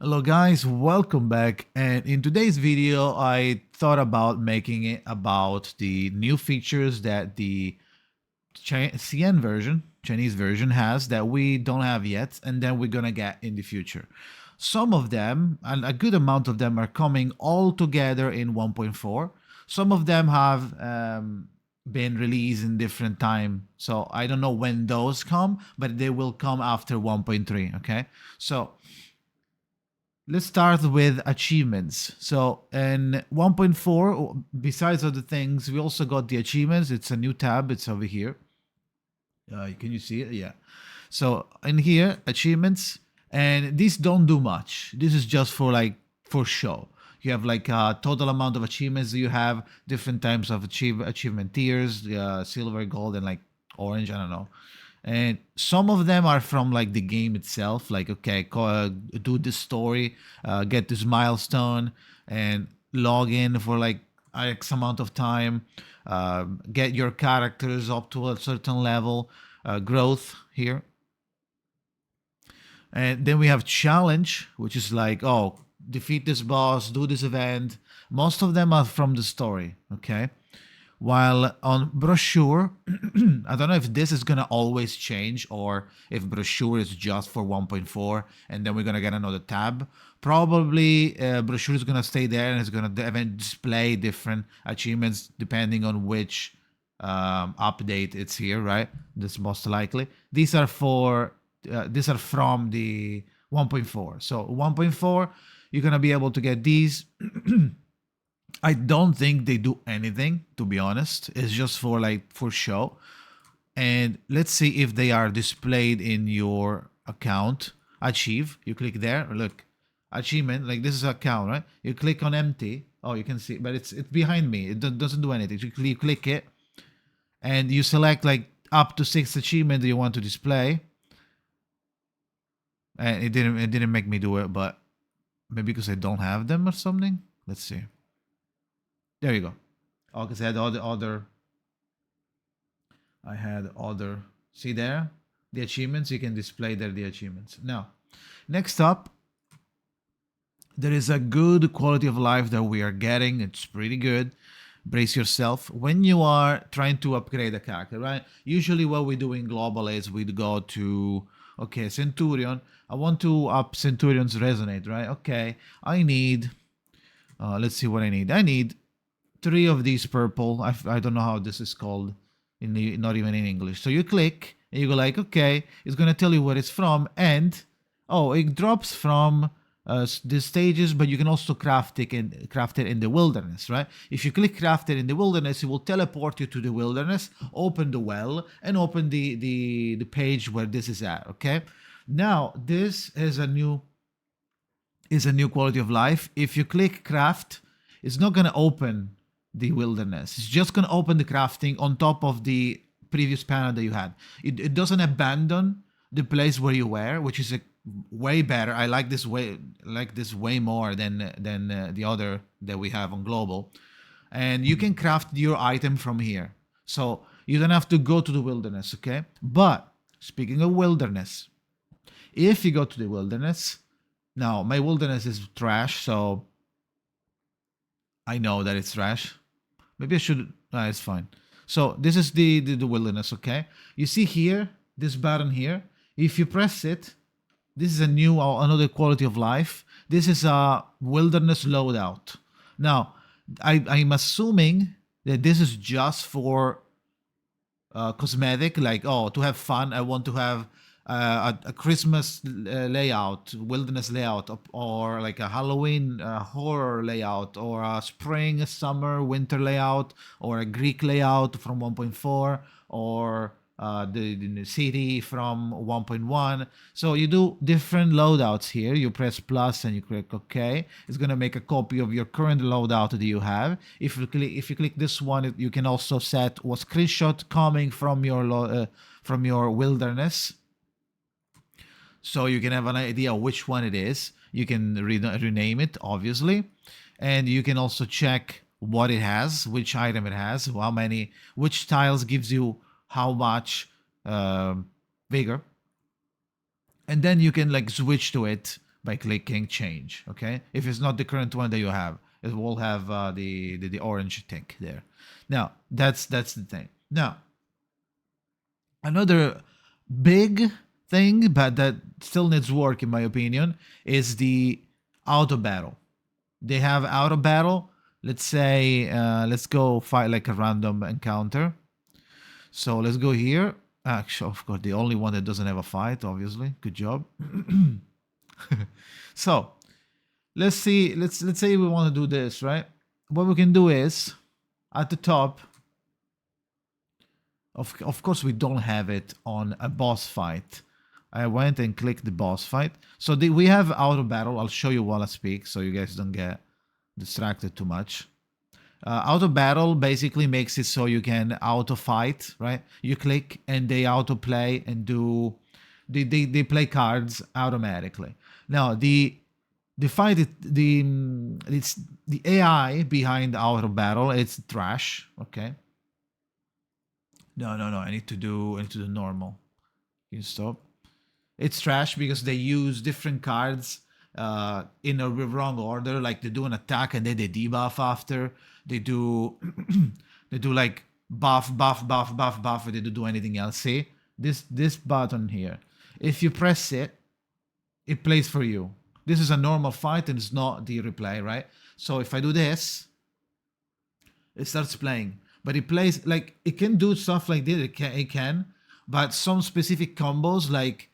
Hello guys, welcome back. And in today's video, I thought about making it about the new features that the CN version, Chinese version has that we don't have yet and then we're gonna get in the future. Some of them, and a good amount of them are coming all together in 1.4. Some of them have been released in different time. So I don't know when those come, but they will come after 1.3, okay? So let's start with achievements. So in 1.4, besides other things, we also got the achievements. It's a new tab. It's over here. Can you see it? Yeah. So in here, achievements, and these don't do much. This is just for show. You have like a total amount of achievements. You have different types of achievement tiers, silver, gold, and like orange. I don't know. And some of them are from like the game itself, like okay, do this story, get this milestone, and log in for like X amount of time, get your characters up to a certain level, growth here. And then we have challenge, which is like, oh, defeat this boss, do this event. Most of them are from the story, okay? While on brochure, I don't know if this is gonna always change or if brochure is just for 1.4 and then we're gonna get another tab. Probably brochure is gonna stay there and it's gonna display different achievements depending on which update it's here, right? That's most likely. These are from the 1.4. So 1.4, you're gonna be able to get these. I don't think they do anything, to be honest. It's just for show. And let's see if they are displayed in your account. Achieve. You click there. Look, achievement. Like this is account, right? You click on empty. Oh, you can see, but it's behind me. It doesn't do anything. You click it, and you select like up to 6 achievements you want to display. And it didn't make me do it, but maybe because I don't have them or something. Let's see. There you go. Oh, because I had all the other. I had other. See there, the achievements. You can display there the achievements. Now, next up, there is a good quality of life that we are getting. It's pretty good. Brace yourself when you are trying to upgrade a character, right? Usually, what we do in global is we go to okay Centurion. I want to up Centurion's resonate, right? Okay, I need. Let's see what I need. I need 3 of these purple. I don't know how this is called not even in English. So you click and you go like, okay, it's gonna tell you where it's from, and oh, it drops from the stages, but you can also craft it in the wilderness, right? If you click craft it in the wilderness, it will teleport you to the wilderness, open the well, and open the page where this is at. Okay, now this is a new quality of life. If you click craft, it's not gonna open the wilderness. It's just going to open the crafting on top of the previous panel that you had. It doesn't abandon the place where you were, which is way better. I like this way more than the other that we have on global. And you can craft your item from here. So you don't have to go to the wilderness, okay? But speaking of wilderness, if you go to the wilderness, now my wilderness is trash, so I know that it's trash. Maybe I should. It's fine. So this is the wilderness. Okay. You see here this button here. If you press it, this is another quality of life. This is a wilderness loadout. Now, I'm assuming that this is just for cosmetic, like to have fun. I want to have a Christmas layout, wilderness layout, or like a Halloween horror layout, or a spring, summer, winter layout, or a Greek layout from 1.4, or the city from 1.1. So you do different loadouts here. You press plus and you click OK. It's gonna make a copy of your current loadout that you have. If you click this one, you can also set a screenshot coming from your wilderness, so you can have an idea which one it is. You can rename it, obviously, and you can also check what it has, which item it has, which tiles gives you how much vigor, and then you can like switch to it by clicking change. Okay, if it's not the current one that you have, it will have the orange tick there. Now that's the thing. Now another big thing, but that still needs work in my opinion, is the auto battle. They have auto battle. Let's say let's go fight like a random encounter. So let's go here. Actually, of course, the only one that doesn't have a fight, obviously. Good job. So let's see. Let's say we want to do this, right? What we can do is at the top. Of course, we don't have it on a boss fight. I went and clicked the boss fight. So we have auto battle. I'll show you while I speak, so you guys don't get distracted too much. Auto battle basically makes it so you can auto fight, right? You click and they auto play and do they play cards automatically. Now it's the AI behind auto battle. It's trash. Okay. No. I need to do normal. Can you stop? It's trash because they use different cards in a wrong order. Like they do an attack and then they debuff after. They do they do like buff. And they don't do anything else. See this button here. If you press it, it plays for you. This is a normal fight and it's not the replay, right? So if I do this, it starts playing. But it plays like it can do stuff like this. It can, but some specific combos like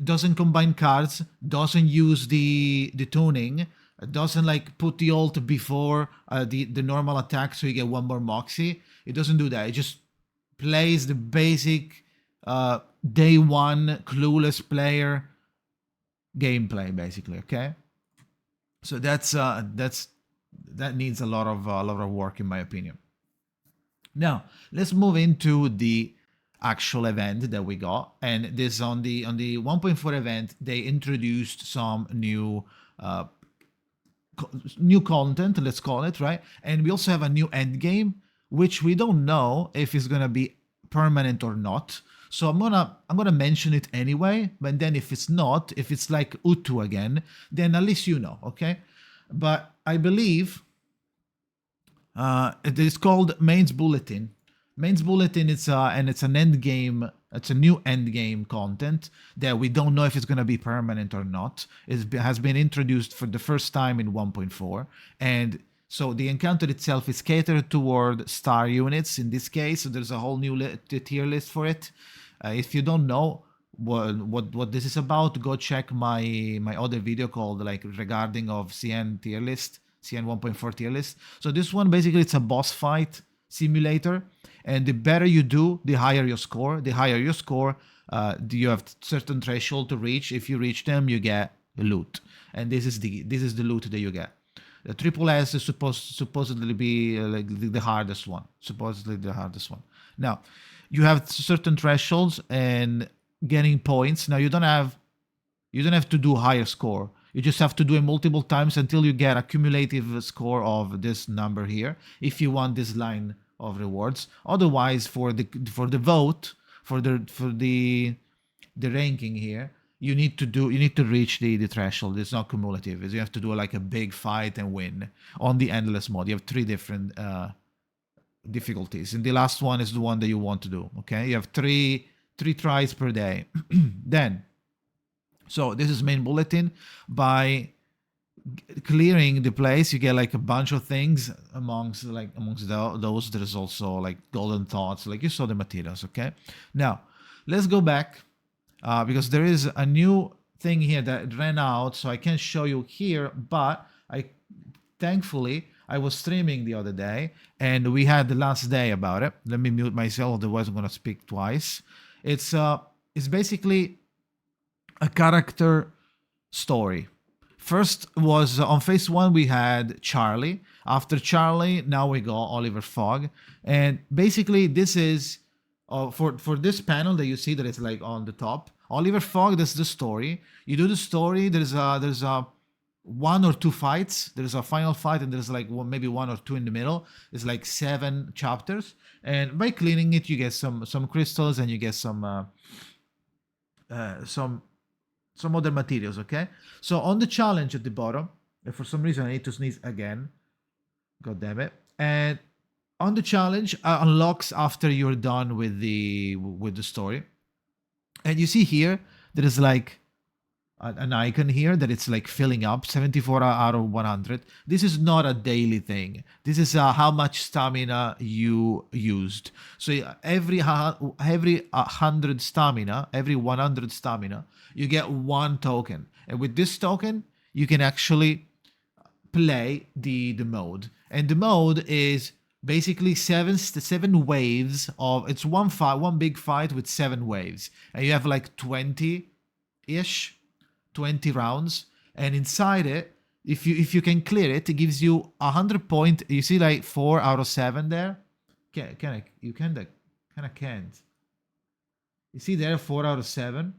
doesn't combine cards, doesn't use the tuning, doesn't like put the ult before the normal attack so you get one more moxie. It doesn't do that. It just plays the basic day one clueless player gameplay basically. Okay, so that needs a lot of work in my opinion. Now let's move into the actual event that we got, and this on the 1.4 event they introduced some new content, let's call it, right? And we also have a new end game which we don't know if it's gonna be permanent or not. So I'm gonna mention it anyway, but then if it's not, if it's like Utu again, then at least you know, okay? But I believe it is called Main's Bulletin. Main's Bulletin it's an end game. It's a new end game content that we don't know if it's going to be permanent or not. It has been introduced for the first time in 1.4, and so the encounter itself is catered toward star units in this case. So there's a whole new tier list for it. If you don't know what this is about, go check my other video called like regarding of CN tier list, CN 1.4 tier list. So this one basically it's a boss fight simulator, and the better you do, the higher your score. The higher your score, you have certain threshold to reach. If you reach them, you get loot, and this is the loot that you get. The triple S is supposedly be like the hardest one. Supposedly the hardest one. Now, you have certain thresholds and getting points. Now you don't have to do higher score. You just have to do it multiple times until you get a cumulative score of this number here, if you want this line of rewards. Otherwise, for the vote, for the ranking here, you need to reach the threshold. It's not cumulative. You have to do like a big fight and win on the endless mode. You have 3 different difficulties, and the last one is the one that you want to do. Okay, you have three tries per day. Then. So this is Main Bulletin. By clearing the place, you get like a bunch of things. Amongst those, there's also like golden thoughts, like you saw the materials. Okay, now let's go back because there is a new thing here that ran out, so I can't show you here. But thankfully I was streaming the other day, and we had the last day about it. Let me mute myself, otherwise I'm gonna speak twice. It's basically a character story. First was on phase 1 we had Charlie. After Charlie, now we got Oliver Fogg, and basically this is for this panel that you see that it's like on the top. Oliver Fogg, that's the story. You do the story. There's a 1 or 2 fights. There's a final fight, and there's like maybe 1 or 2 in the middle. It's like 7 chapters, and by cleaning it, you get some crystals, and you get some some other materials, okay? So on the challenge at the bottom, and for some reason I need to sneeze again. God damn it. And on the challenge unlocks after you're done with the story. And you see here there is like an icon here that it's like filling up 74 out of 100. This is not a daily thing. This is how much stamina you used. So every 100 stamina, every 100 stamina, you get one token. And with this token, you can actually play the mode. And the mode is basically seven waves of, it's one big fight with 7 waves. And you have like 20-ish 20 rounds, and inside it, if you can clear it, it gives you 100 point. You see like 4 out of 7 there. You kind of can't. You see there 4 out of 7.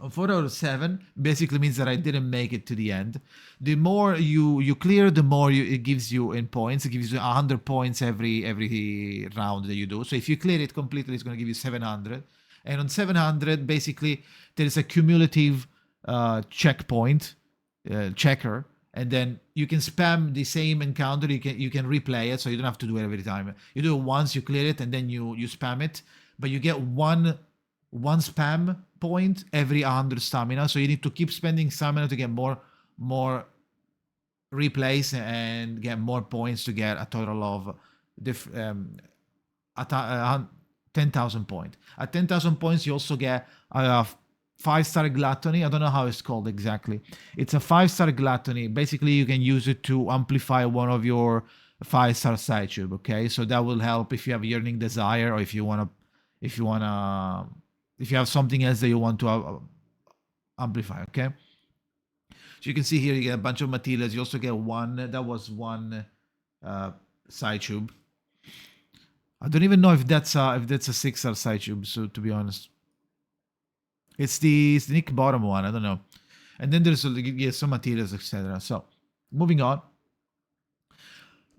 4 out of 7 basically means that I didn't make it to the end. The more you clear, the more it gives you in points. It gives you 100 points every round that you do. So if you clear it completely, it's going to give you 700. And on 700, basically, there is a cumulative checkpoint checker, and then you can spam the same encounter. You can replay it, so you don't have to do it every time. You do it once, you clear it, and then you spam it, but you get one spam point every 100 stamina, so you need to keep spending stamina to get more replays and get more points to get a total of 10,000 points. At 10,000 points, you also get 5-star gluttony. I don't know how it's called exactly. It's a 5-star gluttony. Basically, you can use it to amplify one of your 5-star side tube. Okay, so that will help if you have a yearning desire, or if you have something else that you want to amplify. Okay, so you can see here you get a bunch of materials. You also get one side tube. I don't even know if that's a 6-star side tube. So to be honest. It's the Nick bottom one. I don't know. And then there's some materials, etc. So, moving on.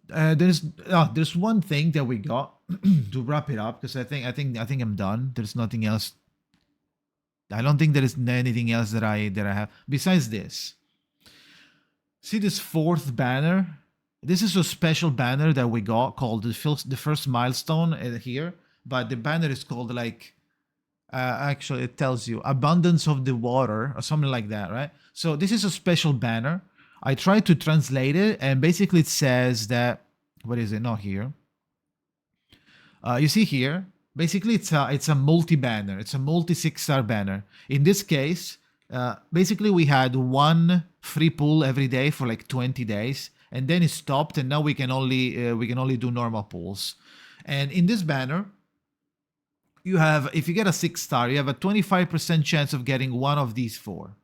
There's one thing that we got to wrap it up, because I think I'm done. There's nothing else. I don't think there is anything else that I have besides this. See this 4th banner? This is a special banner that we got called the first milestone here, but the banner is called like. Actually, it tells you abundance of the water or something like that, right? So this is a special banner. I tried to translate it, and basically it says that, what is it? Not here. You see here, basically it's a multi-banner. It's a multi-6-star banner. In this case, basically we had one free pull every day for like 20 days, and then it stopped, and now we can only do normal pulls. And in this banner, you have, if you get a 6-star, you have a 25% chance of getting one of these 4,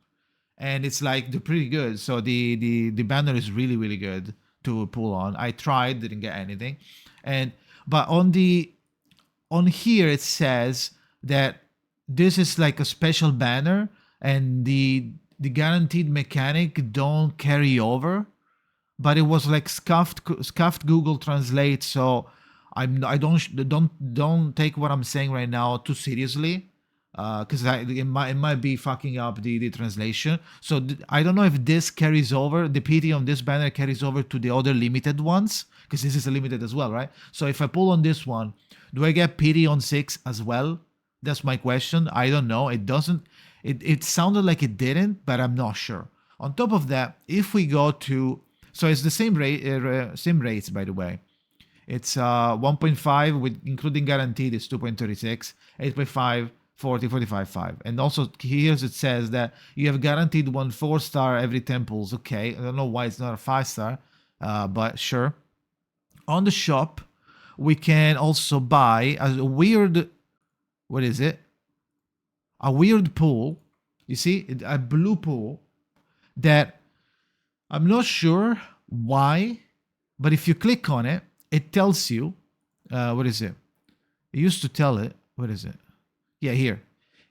and it's like they're pretty good. So the banner is really, really good to pull on. I tried, didn't get anything, but on here it says that this is like a special banner, and the guaranteed mechanic don't carry over, but it was like scuffed Google Translate, so. I don't take what I'm saying right now too seriously, because it might be fucking up the translation. So I don't know if this carries over, the PT on this banner carries over to the other limited ones, because this is a limited as well, right? So if I pull on this one, do I get PT on 6 as well? That's my question. I don't know. It doesn't. It sounded like it didn't, but I'm not sure. On top of that, if we go to, so it's the same rates, by the way. It's 1.5 with including guaranteed is 2.36, 8.5, 40, 45, 5. And also here it says that you have guaranteed 1 4-star every 10 pulls. Okay, I don't know why it's not a 5-star, but sure. On the shop, we can also buy a weird, what is it? A weird pool. You see, a blue pool that I'm not sure why, but if you click on it, it tells you, what is it? It used to tell it, what is it? Yeah, here.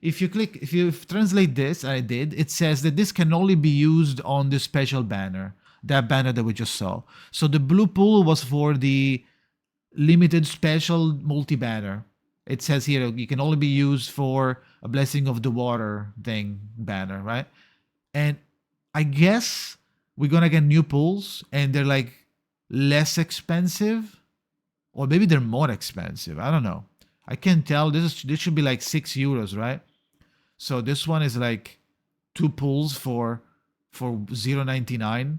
If you translate this, I did, it says that this can only be used on the special banner, that banner that we just saw. So the blue pool was for the limited special multi-banner. It says here you can only be used for a Blessing of the Water thing banner, right? And I guess we're gonna get new pools, and they're like less expensive, or maybe they're more expensive. I don't know. I can't tell. This should be like €6, right? So this one is like two pools for 0.99,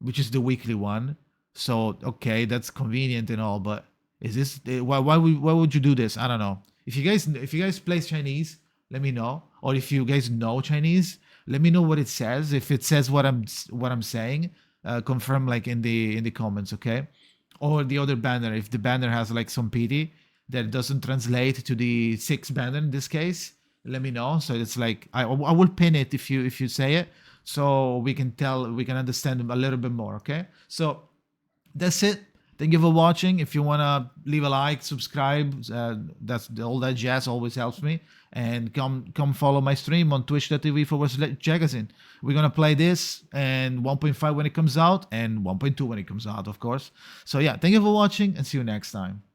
which is the weekly one. So okay, that's convenient and all, but is this why would you do this? I don't know. If you guys play Chinese, let me know. Or if you guys know Chinese, let me know what it says. If it says what I'm saying, confirm like in the comments, okay? Or the other banner, if the banner has like some pity that doesn't translate to the sixth banner in this case, let me know. So it's like I will pin it if you say it, so we can understand a little bit more, okay? So that's it. Thank you for watching. If you wanna leave a like, subscribe, that's all that jazz always helps me. And come follow my stream on twitch.tv/Jakazin. We're gonna play this and 1.5 when it comes out, and 1.2 when it comes out, of course. So yeah, thank you for watching, and see you next time.